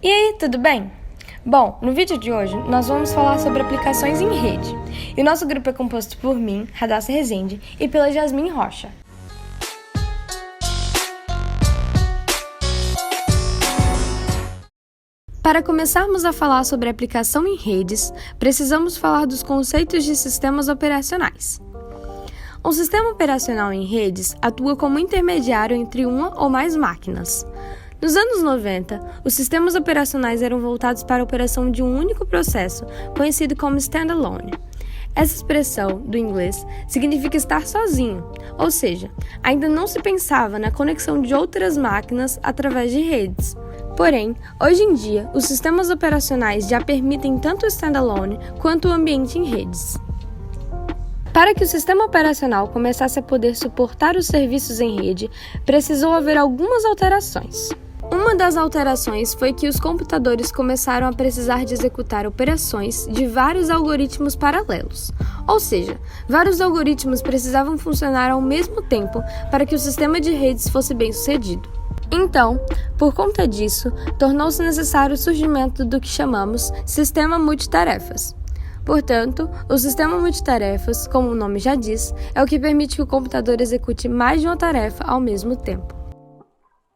E aí, tudo bem? Bom, no vídeo de hoje nós vamos falar sobre aplicações em rede. E o nosso grupo é composto por mim, Radassa Rezende, e pela Jasmin Rocha. Para começarmos a falar sobre aplicação em redes, precisamos falar dos conceitos de sistemas operacionais. Um sistema operacional em redes atua como intermediário entre uma ou mais máquinas. Nos anos 90, os sistemas operacionais eram voltados para a operação de um único processo, conhecido como standalone. Essa expressão, do inglês, significa estar sozinho, ou seja, ainda não se pensava na conexão de outras máquinas através de redes. Porém, hoje em dia, os sistemas operacionais já permitem tanto o standalone quanto o ambiente em redes. Para que o sistema operacional começasse a poder suportar os serviços em rede, precisou haver algumas alterações. Uma das alterações foi que os computadores começaram a precisar de executar operações de vários algoritmos paralelos, ou seja, vários algoritmos precisavam funcionar ao mesmo tempo para que o sistema de redes fosse bem sucedido. Então, por conta disso, tornou-se necessário o surgimento do que chamamos sistema multitarefas. Portanto, o sistema multitarefas, como o nome já diz, é o que permite que o computador execute mais de uma tarefa ao mesmo tempo.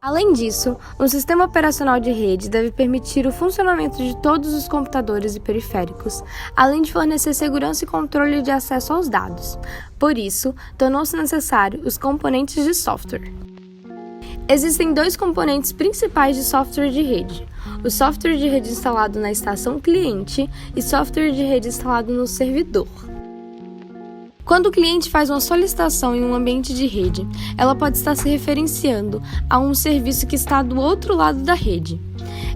Além disso, um sistema operacional de rede deve permitir o funcionamento de todos os computadores e periféricos, além de fornecer segurança e controle de acesso aos dados. Por isso, tornou-se necessário os componentes de software. Existem dois componentes principais de software de rede: o software de rede instalado na estação cliente e software de rede instalado no servidor. Quando o cliente faz uma solicitação em um ambiente de rede, ela pode estar se referenciando a um serviço que está do outro lado da rede.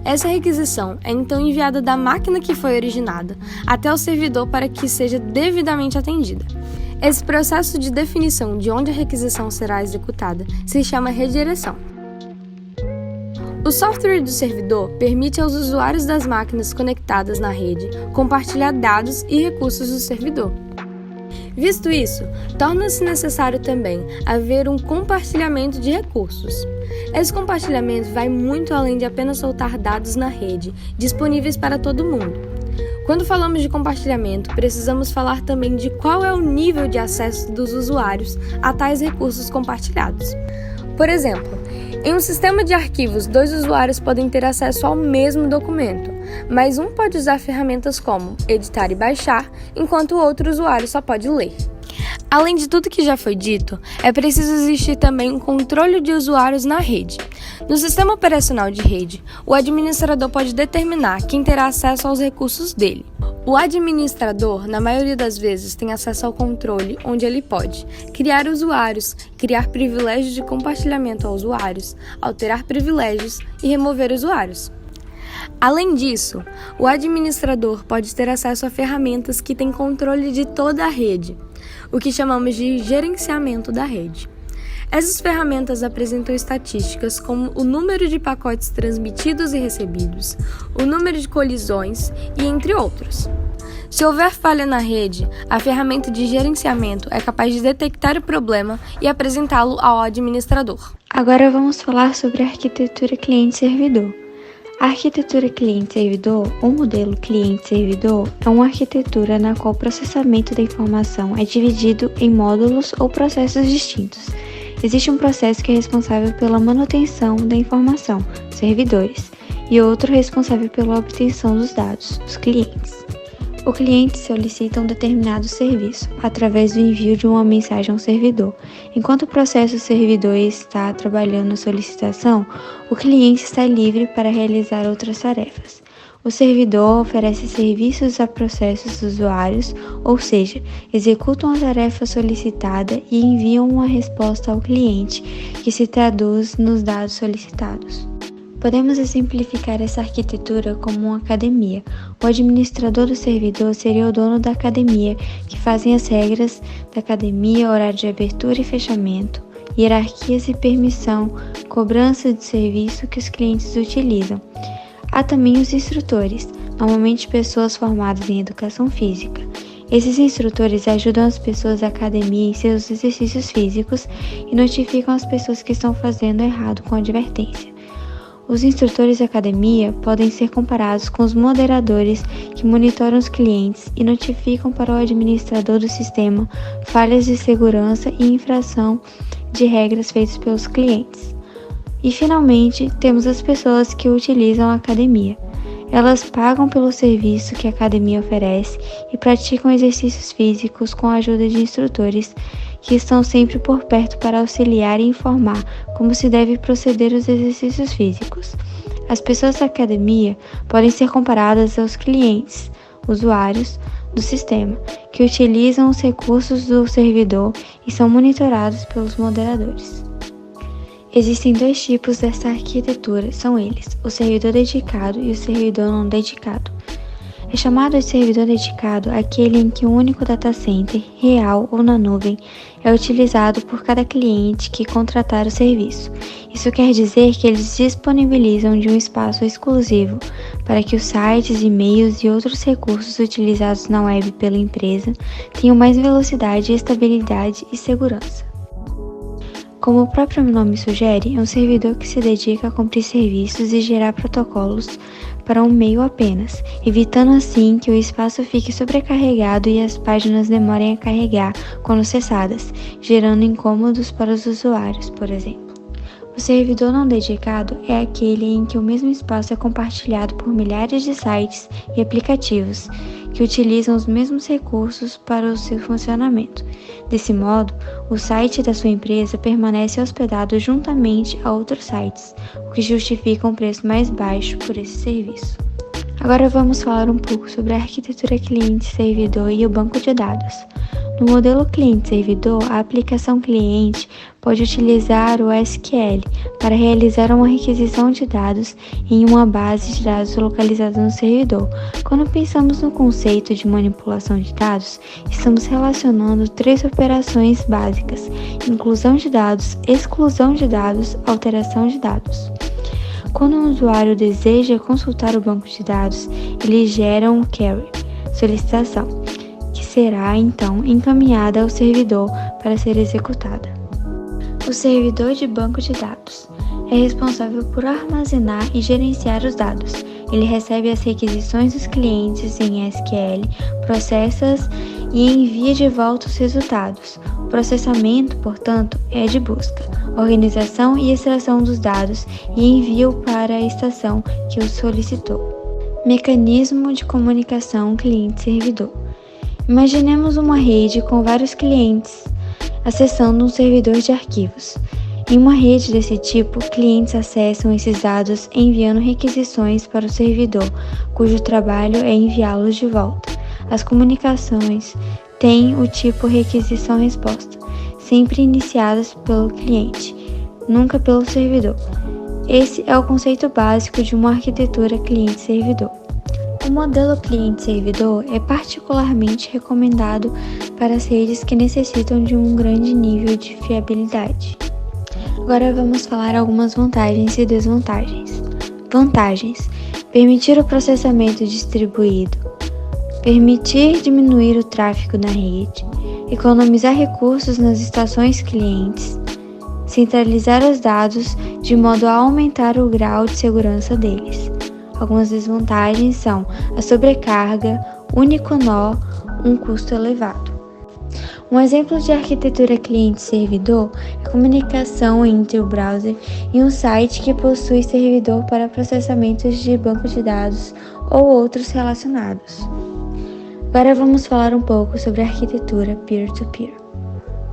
Essa requisição é então enviada da máquina que foi originada até o servidor para que seja devidamente atendida. Esse processo de definição de onde a requisição será executada se chama redireção. O software do servidor permite aos usuários das máquinas conectadas na rede compartilhar dados e recursos do servidor. Visto isso, torna-se necessário também haver um compartilhamento de recursos. Esse compartilhamento vai muito além de apenas soltar dados na rede, disponíveis para todo mundo. Quando falamos de compartilhamento, precisamos falar também de qual é o nível de acesso dos usuários a tais recursos compartilhados. Por exemplo, em um sistema de arquivos, dois usuários podem ter acesso ao mesmo documento, mas um pode usar ferramentas como editar e baixar, enquanto o outro usuário só pode ler. Além de tudo que já foi dito, é preciso existir também um controle de usuários na rede. No sistema operacional de rede, o administrador pode determinar quem terá acesso aos recursos dele. O administrador, na maioria das vezes, tem acesso ao controle, onde ele pode criar usuários, criar privilégios de compartilhamento a usuários, alterar privilégios e remover usuários. Além disso, o administrador pode ter acesso a ferramentas que têm controle de toda a rede, o que chamamos de gerenciamento da rede. Essas ferramentas apresentam estatísticas como o número de pacotes transmitidos e recebidos, o número de colisões e entre outros. Se houver falha na rede, a ferramenta de gerenciamento é capaz de detectar o problema e apresentá-lo ao administrador. Agora vamos falar sobre a arquitetura cliente-servidor. A arquitetura cliente-servidor, ou modelo cliente-servidor, é uma arquitetura na qual o processamento da informação é dividido em módulos ou processos distintos. Existe um processo que é responsável pela manutenção da informação, servidores, e outro responsável pela obtenção dos dados, os clientes. O cliente solicita um determinado serviço através do envio de uma mensagem ao servidor. Enquanto o processo servidor está trabalhando na solicitação, o cliente está livre para realizar outras tarefas. O servidor oferece serviços a processos usuários, ou seja, executam a tarefa solicitada e enviam uma resposta ao cliente, que se traduz nos dados solicitados. Podemos exemplificar essa arquitetura como uma academia. O administrador do servidor seria o dono da academia, que fazem as regras da academia, horário de abertura e fechamento, hierarquias e permissão, cobrança de serviço que os clientes utilizam. Há também os instrutores, normalmente pessoas formadas em educação física. Esses instrutores ajudam as pessoas da academia em seus exercícios físicos e notificam as pessoas que estão fazendo errado com advertência. Os instrutores da academia podem ser comparados com os moderadores que monitoram os clientes e notificam para o administrador do sistema falhas de segurança e infração de regras feitas pelos clientes. E, finalmente, temos as pessoas que utilizam a academia. Elas pagam pelo serviço que a academia oferece e praticam exercícios físicos com a ajuda de instrutores que estão sempre por perto para auxiliar e informar como se deve proceder os exercícios físicos. As pessoas da academia podem ser comparadas aos clientes, usuários do sistema, que utilizam os recursos do servidor e são monitorados pelos moderadores. Existem dois tipos dessa arquitetura, são eles, o servidor dedicado e o servidor não dedicado. É chamado de servidor dedicado aquele em que um único data center, real ou na nuvem, é utilizado por cada cliente que contratar o serviço. Isso quer dizer que eles disponibilizam de um espaço exclusivo para que os sites, e-mails e outros recursos utilizados na web pela empresa tenham mais velocidade, estabilidade e segurança. Como o próprio nome sugere, é um servidor que se dedica a cumprir serviços e gerar protocolos para um meio apenas, evitando assim que o espaço fique sobrecarregado e as páginas demorem a carregar quando acessadas, gerando incômodos para os usuários, por exemplo. O servidor não dedicado é aquele em que o mesmo espaço é compartilhado por milhares de sites e aplicativos que utilizam os mesmos recursos para o seu funcionamento. Desse modo, o site da sua empresa permanece hospedado juntamente a outros sites, o que justifica um preço mais baixo por esse serviço. Agora vamos falar um pouco sobre a arquitetura cliente-servidor e o banco de dados. No modelo cliente-servidor, a aplicação cliente pode utilizar o SQL para realizar uma requisição de dados em uma base de dados localizada no servidor. Quando pensamos no conceito de manipulação de dados, estamos relacionando três operações básicas: inclusão de dados, exclusão de dados, alteração de dados. Quando um usuário deseja consultar o banco de dados, ele gera um query, solicitação, que será então encaminhada ao servidor para ser executada. O servidor de banco de dados é responsável por armazenar e gerenciar os dados. Ele recebe as requisições dos clientes em SQL, processa-as e envia de volta os resultados. O processamento, portanto, é de busca, organização e extração dos dados e envio para a estação que os solicitou. Mecanismo de comunicação cliente-servidor. Imaginemos uma rede com vários clientes acessando um servidor de arquivos. Em uma rede desse tipo, clientes acessam esses dados enviando requisições para o servidor, cujo trabalho é enviá-los de volta. As comunicações têm o tipo requisição-resposta, sempre iniciadas pelo cliente, nunca pelo servidor. Esse é o conceito básico de uma arquitetura cliente-servidor. O modelo cliente-servidor é particularmente recomendado para as redes que necessitam de um grande nível de fiabilidade. Agora vamos falar algumas vantagens e desvantagens. Vantagens: permitir o processamento distribuído, permitir diminuir o tráfego na rede, economizar recursos nas estações clientes, centralizar os dados de modo a aumentar o grau de segurança deles. Algumas desvantagens são a sobrecarga, único nó, um custo elevado. Um exemplo de arquitetura cliente-servidor é a comunicação entre o browser e um site que possui servidor para processamentos de banco de dados ou outros relacionados. Agora vamos falar um pouco sobre a arquitetura peer-to-peer.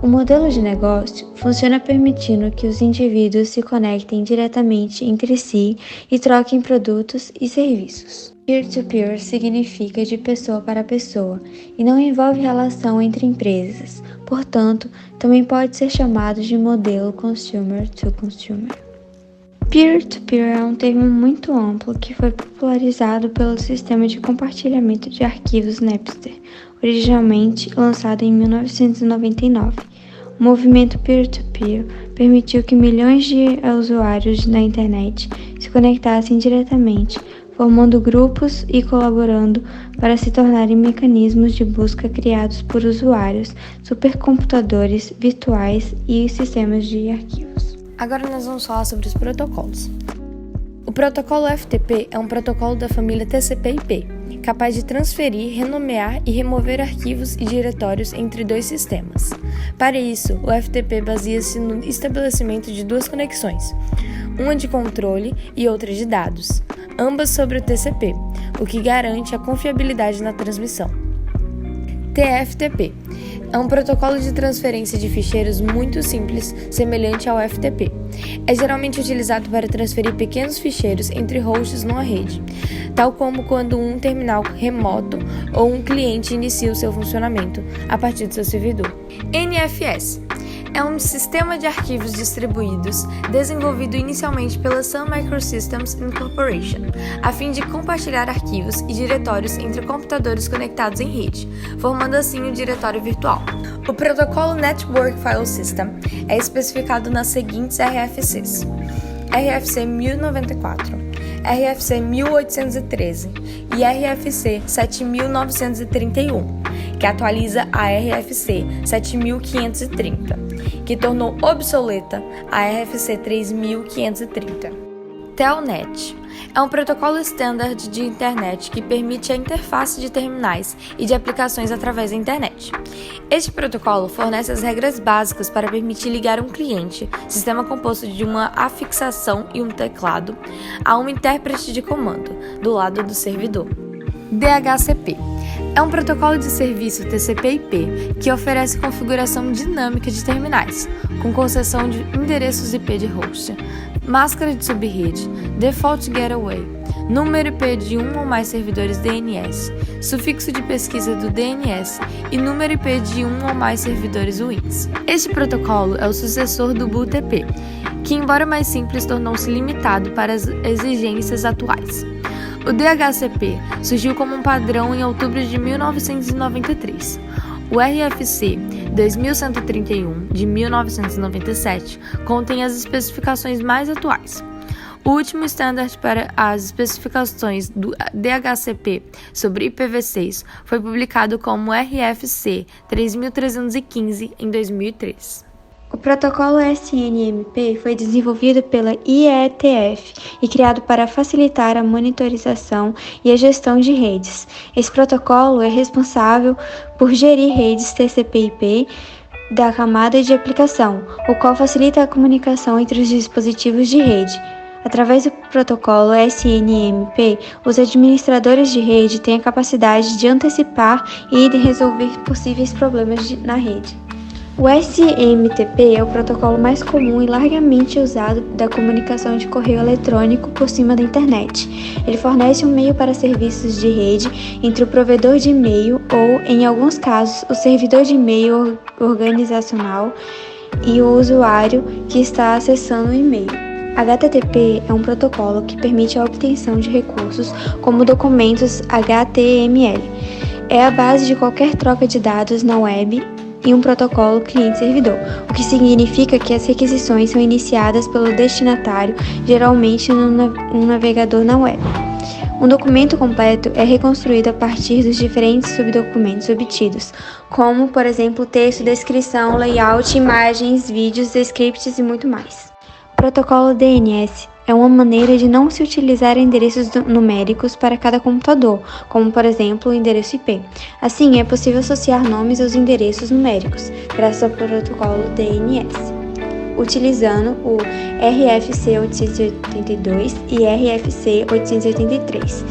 O modelo de negócio funciona permitindo que os indivíduos se conectem diretamente entre si e troquem produtos e serviços. Peer-to-peer significa de pessoa para pessoa e não envolve relação entre empresas, portanto, também pode ser chamado de modelo consumer-to-consumer. Peer-to-peer é um termo muito amplo que foi popularizado pelo sistema de compartilhamento de arquivos Napster, originalmente lançado em 1999. O movimento peer-to-peer permitiu que milhões de usuários na internet se conectassem diretamente, formando grupos e colaborando para se tornarem mecanismos de busca criados por usuários, supercomputadores virtuais e sistemas de arquivos. Agora nós vamos falar sobre os protocolos. O protocolo FTP é um protocolo da família TCP/IP, capaz de transferir, renomear e remover arquivos e diretórios entre dois sistemas. Para isso, o FTP baseia-se no estabelecimento de duas conexões, uma de controle e outra de dados, ambas sobre o TCP, o que garante a confiabilidade na transmissão. TFTP é um protocolo de transferência de ficheiros muito simples, semelhante ao FTP. É geralmente utilizado para transferir pequenos ficheiros entre hosts numa rede, tal como quando um terminal remoto ou um cliente inicia o seu funcionamento a partir do seu servidor. NFS é um sistema de arquivos distribuídos desenvolvido inicialmente pela Sun Microsystems Incorporation, a fim de compartilhar arquivos e diretórios entre computadores conectados em rede, formando assim um diretório virtual. O protocolo Network File System é especificado nas seguintes RFCs: RFC 1094, RFC 1813 e RFC 7931, que atualiza a RFC 7530, que tornou obsoleta a RFC 3530. Telnet é um protocolo standard de internet que permite a interface de terminais e de aplicações através da internet. Este protocolo fornece as regras básicas para permitir ligar um cliente, sistema composto de uma afixação e um teclado, a um intérprete de comando, do lado do servidor. DHCP é um protocolo de serviço TCP/IP que oferece configuração dinâmica de terminais, com concessão de endereços IP de host, máscara de subrede, default gateway, número IP de um ou mais servidores DNS, sufixo de pesquisa do DNS e número IP de um ou mais servidores WINS. Este protocolo é o sucessor do BOOTP, que, embora mais simples, tornou-se limitado para as exigências atuais. O DHCP surgiu como um padrão em outubro de 1993. O RFC 2131 de 1997 contém as especificações mais atuais. O último standard para as especificações do DHCP sobre IPv6 foi publicado como RFC 3315 em 2003. O protocolo SNMP foi desenvolvido pela IETF e criado para facilitar a monitorização e a gestão de redes. Esse protocolo é responsável por gerir redes TCP/IP da camada de aplicação, o qual facilita a comunicação entre os dispositivos de rede. Através do protocolo SNMP, os administradores de rede têm a capacidade de antecipar e de resolver possíveis problemas na rede. O SMTP é o protocolo mais comum e largamente usado da comunicação de correio eletrônico por cima da internet. Ele fornece um meio para serviços de rede entre o provedor de e-mail ou, em alguns casos, o servidor de e-mail organizacional e o usuário que está acessando o e-mail. HTTP é um protocolo que permite a obtenção de recursos como documentos HTML. É a base de qualquer troca de dados na web e um protocolo cliente-servidor, o que significa que as requisições são iniciadas pelo destinatário, geralmente num navegador na web. Um documento completo é reconstruído a partir dos diferentes subdocumentos obtidos, como, por exemplo, texto, descrição, layout, imagens, vídeos, scripts e muito mais. O protocolo DNS é uma maneira de não se utilizar endereços numéricos para cada computador, como, por exemplo, o endereço IP. Assim, é possível associar nomes aos endereços numéricos, graças ao protocolo DNS, utilizando o RFC 882 e RFC 883.